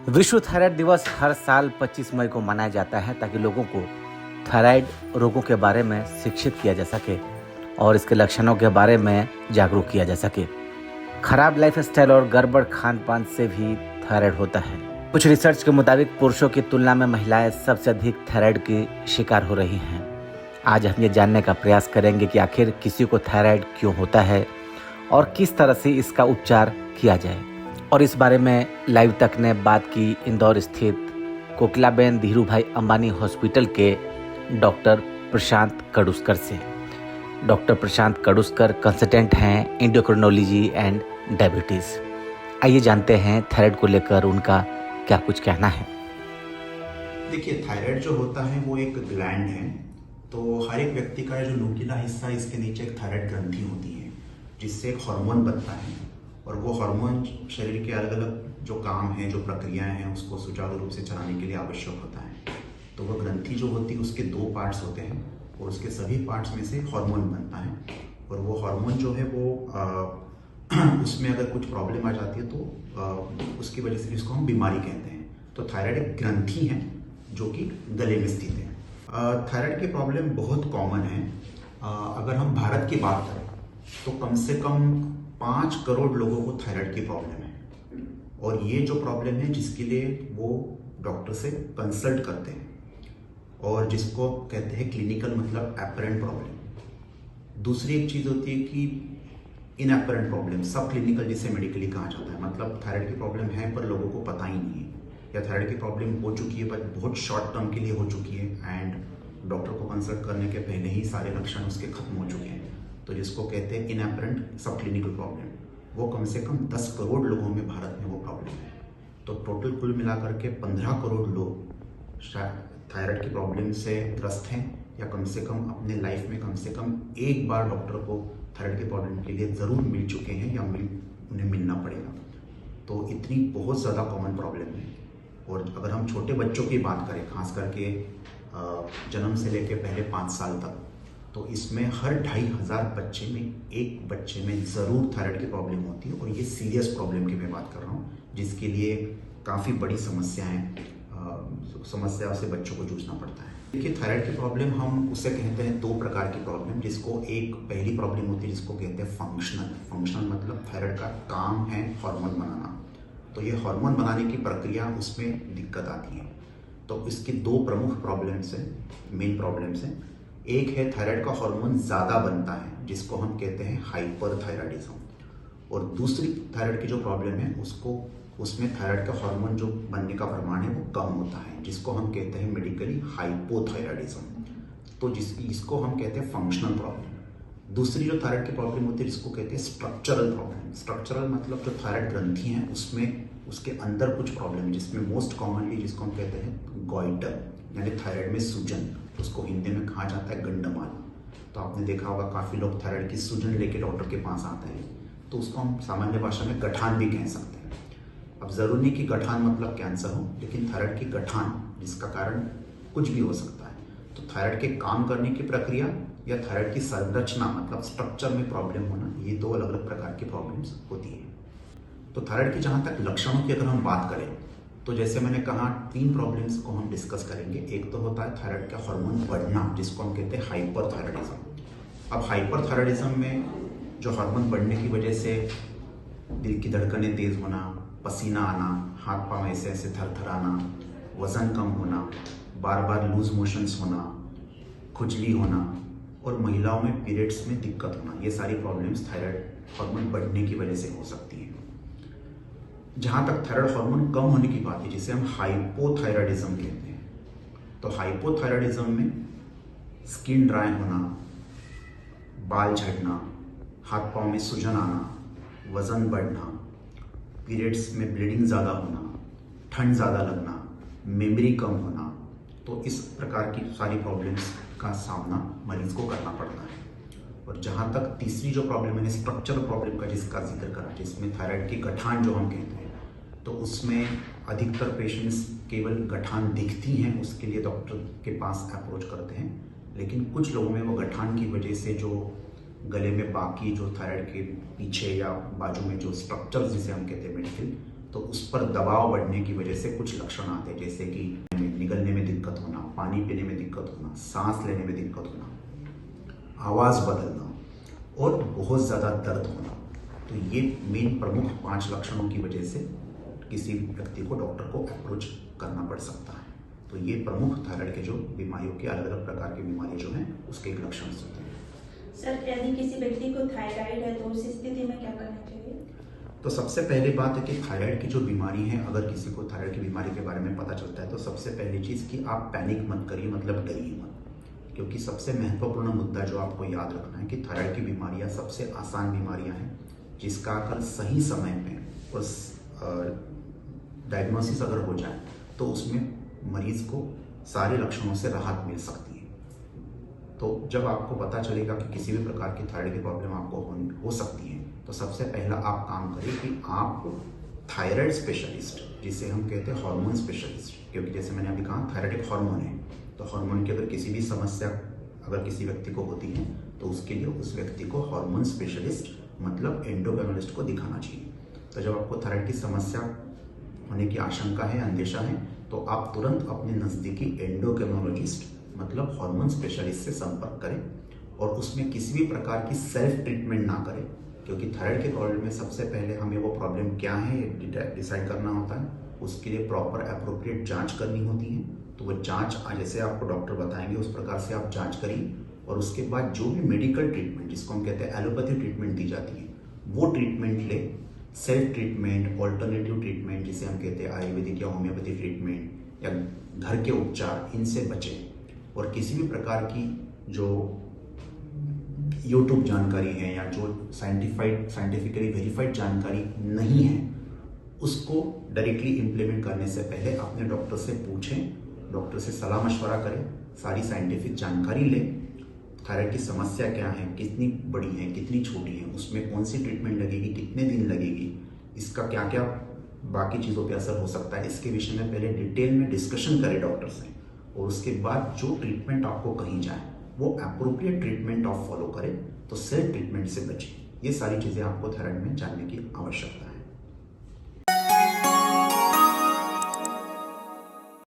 विश्व थायराइड दिवस हर साल 25 मई को मनाया जाता है ताकि लोगों को थायराइड रोगों के बारे में शिक्षित किया जा सके और इसके लक्षणों के बारे में जागरूक किया जा सके। खराब लाइफस्टाइल और गड़बड़ खान पान से भी थायराइड होता है। कुछ रिसर्च के मुताबिक पुरुषों की तुलना में महिलाएं सबसे अधिक थायराइड की शिकार हो रही हैं। आज हम ये जानने का प्रयास करेंगे कि आखिर किसी को थायराइड क्यों होता है और किस तरह से इसका उपचार किया जाए। और इस बारे में लाइव तक ने बात की इंदौर स्थित कोकिलाबेन धीरूभाई अंबानी हॉस्पिटल के डॉक्टर प्रशांत कडुस्कर से। डॉक्टर प्रशांत कडुस्कर कंसल्टेंट हैं एंडोक्रिनोलॉजी एंड डायबिटीज़। आइए जानते हैं थायराइड को लेकर उनका क्या कुछ कहना है। देखिए, थायराइड जो होता है वो एक ग्लैंड है। तो हर एक व्यक्ति का जो नुकीला हिस्सा है, इसके नीचे एक थायराइड ग्रंथि होती है जिससे एक हार्मोन बनता है और वो हार्मोन शरीर के अलग अलग जो काम हैं, जो प्रक्रियाएं हैं, उसको सुचारू रूप से चलाने के लिए आवश्यक होता है। तो वो ग्रंथि जो होती है उसके 2 पार्ट्स होते हैं और उसके सभी पार्ट्स में से हार्मोन बनता है और वो हार्मोन जो है वो उसमें अगर कुछ प्रॉब्लम आ जाती है तो उसकी वजह से जिसको हम बीमारी कहते हैं। तो थायराइड एक ग्रंथि है जो कि गले में स्थित है। थायराइड की प्रॉब्लम बहुत कॉमन है। अगर हम भारत की बात करें तो कम से कम 5 करोड़ लोगों को थायराइड की प्रॉब्लम है और ये जो प्रॉब्लम है जिसके लिए वो डॉक्टर से कंसल्ट करते हैं और जिसको कहते हैं क्लिनिकल मतलब एपरेंट प्रॉब्लम। दूसरी एक चीज़ होती है कि इनएपरेंट प्रॉब्लम, सब क्लिनिकल जिसे मेडिकली कहा जाता है। मतलब थायराइड की प्रॉब्लम है पर लोगों को पता ही नहीं है, या थायराइड की प्रॉब्लम हो चुकी है पर बहुत शॉर्ट टर्म के लिए हो चुकी है एंड डॉक्टर को कंसल्ट करने के पहले ही सारे लक्षण उसके खत्म हो चुके हैं। तो जिसको कहते हैं इनएपरेंट सब क्लिनिकल प्रॉब्लम, वो कम से कम 10 करोड़ लोगों में भारत में वो प्रॉब्लम है। तो टोटल कुल मिलाकर के 15 करोड़ लोग शायद थायराइड की प्रॉब्लम से ग्रस्त हैं या कम से कम अपने लाइफ में कम से कम एक बार डॉक्टर को थायराइड की प्रॉब्लम के लिए ज़रूर मिल चुके हैं या उन्हें मिलना पड़ेगा। तो इतनी बहुत ज़्यादा कॉमन प्रॉब्लम है। और अगर हम छोटे बच्चों की बात करें, खास करके जन्म से लेकर पहले 5 साल तक, तो इसमें हर 2,500 बच्चे में एक बच्चे में ज़रूर थायराइड की प्रॉब्लम होती है और ये सीरियस प्रॉब्लम की मैं बात कर रहा हूँ जिसके लिए काफ़ी बड़ी समस्या से बच्चों को जूझना पड़ता है। देखिए, थायराइड की प्रॉब्लम हम उसे कहते हैं 2 प्रकार की प्रॉब्लम, जिसको एक पहली प्रॉब्लम होती है जिसको कहते हैं फंक्शनल मतलब थायराइड का काम है हार्मोन बनाना। तो ये हार्मोन बनाने की प्रक्रिया उसमें दिक्कत आती है। तो इसकी 2 प्रमुख प्रॉब्लम्स हैं, मेन प्रॉब्लम्स हैं। एक है थायराइड का हार्मोन ज़्यादा बनता है जिसको हम कहते हैं हाइपरथायराइडिज्म, और दूसरी थायराइड की जो प्रॉब्लम है उसमें थायराइड का हार्मोन जो बनने का प्रमाण है वो कम होता है जिसको हम कहते हैं मेडिकली हाइपोथायराइडिज्म। तो इसको हम कहते हैं फंक्शनल प्रॉब्लम। दूसरी जो थायराइड की प्रॉब्लम होती है जिसको कहते हैं स्ट्रक्चरल प्रॉब्लम। स्ट्रक्चरल मतलब जो थायराइड ग्रंथि है उसमें उसके अंदर कुछ प्रॉब्लम है, जिसमें मोस्ट कॉमनली जिसको हम कहते हैं गॉइटर यानी थायराइड में सूजन, उसको हिंदी में कहा जाता है गंडमाल। तो आपने देखा होगा काफ़ी लोग थायराइड की सूजन लेके डॉक्टर के पास आते हैं, तो उसको हम सामान्य भाषा में गठान भी कह सकते हैं। अब ज़रूरी नहीं कि गठान मतलब कैंसर हो, लेकिन थायराइड की गठान जिसका कारण कुछ भी हो सकता है। तो थायराइड के काम करने की प्रक्रिया या थायराइड की संरचना मतलब स्ट्रक्चर में प्रॉब्लम होना, ये 2 अलग अलग प्रकार की प्रॉब्लम्स होती है। तो थायराइड की जहाँ तक लक्षणों की अगर हम बात करें तो जैसे मैंने कहा 3 प्रॉब्लम्स को हम डिस्कस करेंगे। एक तो होता है थायराइड का हार्मोन बढ़ना जिसको हम कहते हैं हाइपरथायराइडिज्म। अब हाइपरथायराइडिज्म में जो हार्मोन बढ़ने की वजह से दिल की धड़कनें तेज़ होना, पसीना आना, हाथ पांव ऐसे ऐसे थरथराना, वज़न कम होना, बार बार लूज मोशंस होना, खुजली होना और महिलाओं में पीरियड्स में दिक्कत होना, ये सारी प्रॉब्लम्स थायराइड हार्मोन बढ़ने की वजह से हो सकती हैं। जहाँ तक थायराइड हार्मोन कम होने की बात है जिसे हम हाइपोथायराइडिज्म कहते हैं, तो हाइपोथायराइडिज्म में स्किन ड्राई होना, बाल झड़ना, हाथ पांव में सूजन आना, वज़न बढ़ना, पीरियड्स में ब्लीडिंग ज़्यादा होना, ठंड ज़्यादा लगना, मेमोरी कम होना, तो इस प्रकार की सारी प्रॉब्लम्स का सामना मरीज को करना पड़ता है। और जहाँ तक तीसरी जो प्रॉब्लम मैंने स्ट्रक्चरल प्रॉब्लम का जिसका जिक्र करा, जिसमें थायराइड की गठान जो हम कहते हैं, तो उसमें अधिकतर पेशेंट्स केवल गठान दिखती हैं उसके लिए डॉक्टर के पास अप्रोच करते हैं, लेकिन कुछ लोगों में वो गठान की वजह से जो गले में बाकी जो थायराइड के पीछे या बाजू में जो स्ट्रक्चर जिसे हम कहते हैं मेडिकल, तो उस पर दबाव बढ़ने की वजह से कुछ लक्षण आते हैं, जैसे कि निगलने में दिक्कत होना, पानी पीने में दिक्कत होना, सांस लेने में दिक्कत होना, आवाज़ बदलना और बहुत ज़्यादा दर्द होना। तो ये मेन प्रमुख 5 लक्षणों की वजह से किसी व्यक्ति को डॉक्टर को अप्रोच करना पड़ सकता है। तो ये प्रमुख थायराइड के जो बीमारियों के अलग अलग प्रकार की बीमारी जो हैं उसके एक लक्षण होते हैं। सर, यदि किसी व्यक्ति को थायराइड है तो उस स्थिति में क्या करना चाहिए? तो सबसे पहली बात है कि थायराइड की जो बीमारी है, अगर किसी को थायराइड की बीमारी के बारे में पता चलता है तो सबसे पहली चीज़ कि आप पैनिक मत करिए, मतलब डरिए मत। क्योंकि सबसे महत्वपूर्ण मुद्दा जो आपको याद रखना है कि थायराइड की बीमारियां सबसे आसान बीमारियां हैं, जिसका अगर सही समय में उस डायग्नोसिस अगर हो जाए तो उसमें मरीज को सारे लक्षणों से राहत मिल सकती है। तो जब आपको पता चलेगा कि किसी भी प्रकार की थायराइड की प्रॉब्लम आपको हो सकती है, तो सबसे पहला आप काम करें कि आप थायराइड स्पेशलिस्ट, जिसे हम कहते हैं हार्मोन स्पेशलिस्ट, क्योंकि जैसे मैंने अभी कहा थायराइड एक हार्मोन है, तो हार्मोन की अगर किसी भी समस्या अगर किसी व्यक्ति को होती है तो उसके लिए उस व्यक्ति को हार्मोन स्पेशलिस्ट मतलब एंडोक्राइनोलॉजिस्ट को दिखाना चाहिए। तो जब आपको थायराइड की समस्या होने की आशंका है, अंदेशा है, तो आप तुरंत अपने नज़दीकी एंडोक्राइनोलॉजिस्ट मतलब हार्मोन स्पेशलिस्ट से संपर्क करें और उसमें किसी भी प्रकार की सेल्फ ट्रीटमेंट ना करें, क्योंकि थायराइड के प्रॉब्लम में सबसे पहले हमें वो प्रॉब्लम क्या है डिसाइड करना होता है। उसके लिए प्रॉपर अप्रोप्रिएट जांच करनी होती है। तो वो जांच जैसे आपको डॉक्टर बताएंगे उस प्रकार से आप जांच करिए और उसके बाद जो भी मेडिकल ट्रीटमेंट, जिसको हम कहते हैं एलोपैथी ट्रीटमेंट दी जाती है, वो ट्रीटमेंट ले। सेल्फ ट्रीटमेंट, ऑल्टरनेटिव ट्रीटमेंट जिसे हम कहते हैं आयुर्वेदिक या होम्योपैथी ट्रीटमेंट या घर के उपचार, इनसे बचें। और किसी भी प्रकार की जो यूट्यूब जानकारी है या जो साइंटिफिकली वेरीफाइड जानकारी नहीं है, उसको डायरेक्टली इम्प्लीमेंट करने से पहले अपने डॉक्टर से पूछें, डॉक्टर से सलाह मशवरा करें, सारी साइंटिफिक जानकारी लें। थायराइड की समस्या क्या है, कितनी बड़ी है, कितनी छोटी है, उसमें कौन सी ट्रीटमेंट लगेगी, कितने दिन लगेगी, इसका क्या क्या बाकी चीज़ों पे असर हो सकता है, इसके विषय में पहले डिटेल में डिस्कशन करें डॉक्टर से। और उसके बाद जो ट्रीटमेंट आपको कही जाए वो अप्रोप्रिएट ट्रीटमेंट आप फॉलो करें, तो सेल्फ ट्रीटमेंट से बचें। ये सारी चीज़ें आपको थायराइड में जानने की आवश्यकता है।